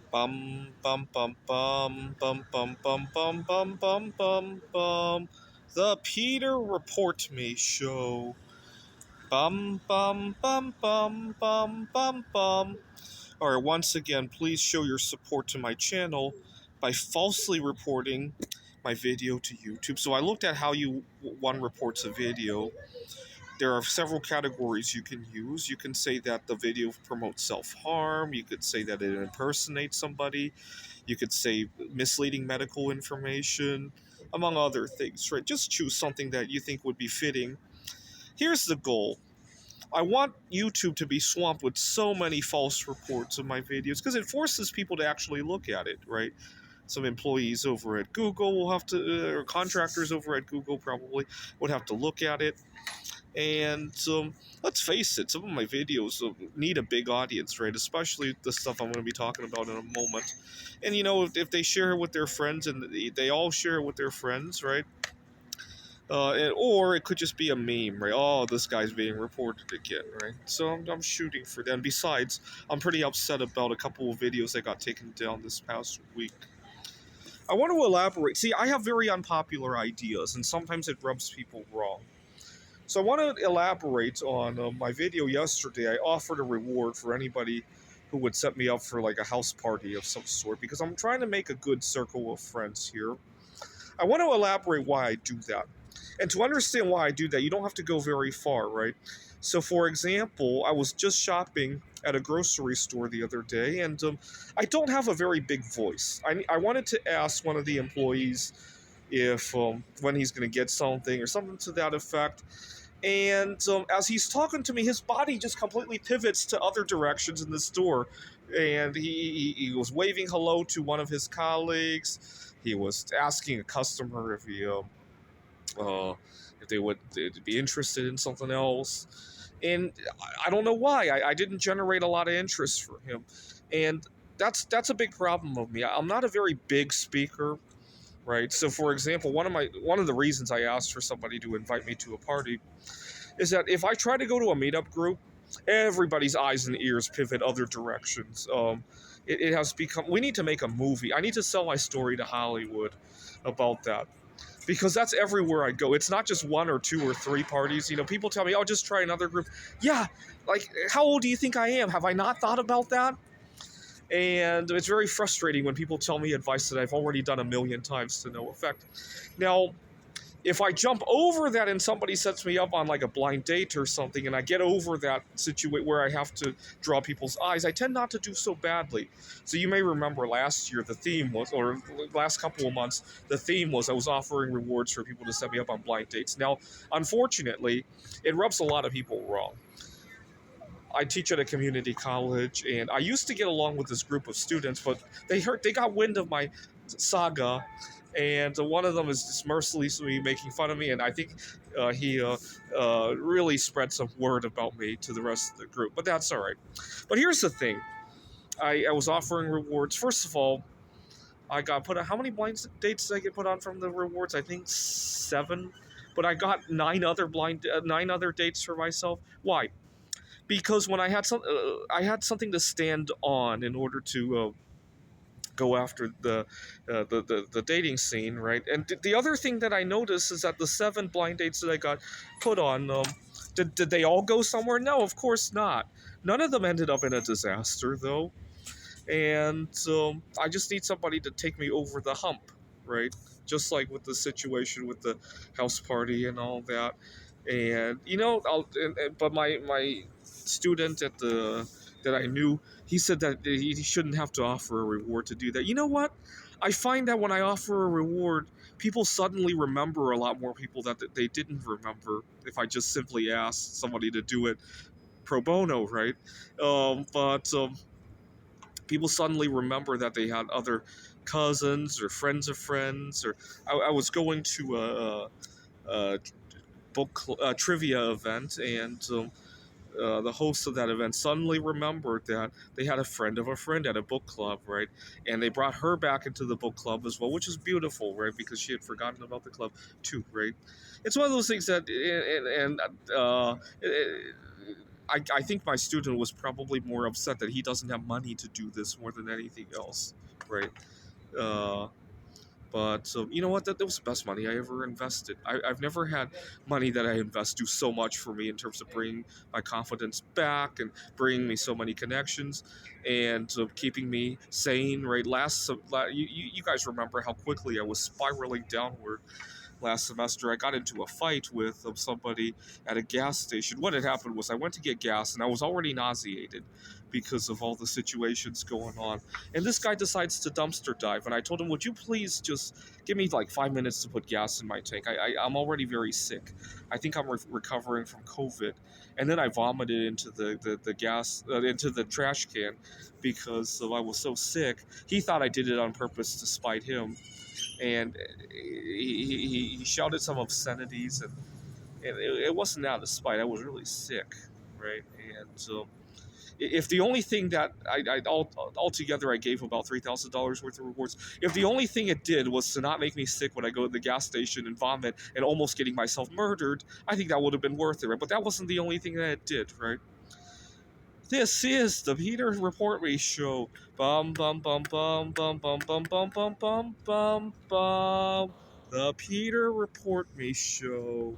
Bum bum bum bum bum bum bum bum bum bum bum bum. The Peter Report Me Show. Bum bum bum bum bum bum bum. Alright, once again, please show your support to my channel by falsely reporting my video to YouTube. So I looked at how one reports a video. There are several categories you can use. You can say that the video promotes self-harm. You could say that it impersonates somebody. You could say misleading medical information, among other things, right? Just choose something that you think would be fitting. Here's the goal. I want YouTube to be swamped with so many false reports of my videos because it forces people to actually look at it, right? Some employees over at Google will have to, or contractors over at Google probably would have to look at it. And let's face it, some of my videos need a big audience, right? Especially the stuff I'm going to be talking about in a moment. And if they share it with their friends and they all share it with their friends, right? Or it could just be a meme, right? Oh, this guy's being reported again, right? So I'm shooting for that. And besides, I'm pretty upset about a couple of videos that got taken down this past week. I want to elaborate. See, I have very unpopular ideas, and sometimes it rubs people wrong. So I want to elaborate on my video yesterday. I offered a reward for anybody who would set me up for like a house party of some sort because I'm trying to make a good circle of friends here. I want to elaborate why I do that. And to understand why I do that, you don't have to go very far, right? So, for example, I was just shopping at a grocery store the other day, and I don't have a very big voice. I wanted to ask one of the employees if when he's going to get something or something to that effect. And as he's talking to me, his body just completely pivots to other directions in the store. And he was waving hello to one of his colleagues. He was asking a customer uh, if they would they'd be interested in something else. And I don't know why. I didn't generate a lot of interest for him. And that's a big problem of me. I'm not a very big speaker, right? So, for example, one of the reasons I asked for somebody to invite me to a party is that if I try to go to a meetup group, everybody's eyes and ears pivot other directions. It has become. We need to make a movie. I need to sell my story to Hollywood about that because that's everywhere I go. It's not just one or two or three parties. People tell me, "Oh, just try another group." Yeah, like how old do you think I am? Have I not thought about that? And it's very frustrating when people tell me advice that I've already done a million times to no effect. Now, if I jump over that and somebody sets me up on like a blind date or something, and I get over that situation where I have to draw people's eyes, I tend not to do so badly. So you may remember last year the theme was, or last couple of months, the theme was I was offering rewards for people to set me up on blind dates. Now, unfortunately, it rubs a lot of people wrong. I teach at a community college, and I used to get along with this group of students, but they got wind of my saga, and one of them is just mercilessly making fun of me, and I think he really spread some word about me to the rest of the group. But that's all right. But here's the thing: I was offering rewards. First of all, I got put on. How many blind dates did I get put on from the rewards? I think 7. But I got 9 other dates for myself. Why? Because when I had something to stand on in order to go after the dating scene, right? And the other thing that I noticed is that the 7 blind dates that I got put on, did they all go somewhere? No, of course not. None of them ended up in a disaster, though. And I just need somebody to take me over the hump, right? Just like with the situation with the house party and all that. And but my student at the that I knew, he said that he shouldn't have to offer a reward to do that. You know what? I find that when I offer a reward, people suddenly remember a lot more people that they didn't remember if I just simply asked somebody to do it pro bono, right? But people suddenly remember that they had other cousins or friends of friends. Or I was going to a trivia event, and the host of that event suddenly remembered that they had a friend of a friend at a book club, right? And they brought her back into the book club as well, which is beautiful, right? Because she had forgotten about the club too, right? It's one of those things that, and I think my student was probably more upset that he doesn't have money to do this more than anything else, right? Uh, but you know what? That was the best money I ever invested. I've never had money that I invest do so much for me in terms of bringing my confidence back and bringing me so many connections and keeping me sane. Right? You guys remember how quickly I was spiraling downward last semester. I got into a fight with somebody at a gas station. What had happened was I went to get gas and I was already nauseated because of all the situations going on. And this guy decides to dumpster dive. And I told him, would you please just give me like 5 minutes to put gas in my tank? I'm already very sick. I think I'm recovering from COVID. And then I vomited into the gas, into the trash can because I was so sick. He thought I did it on purpose to spite him, and he shouted some obscenities, and it wasn't out of spite. I was really sick, right? And so, if the only thing that altogether I gave about $3,000 worth of rewards, if the only thing it did was to not make me sick when I go to the gas station and vomit and almost getting myself murdered, I think that would have been worth it, right? But that wasn't the only thing that it did, right? This is the Peter Report Me Show. Bum bum bum bum bum bum bum bum bum bum bum bum. The Peter Report Me Show.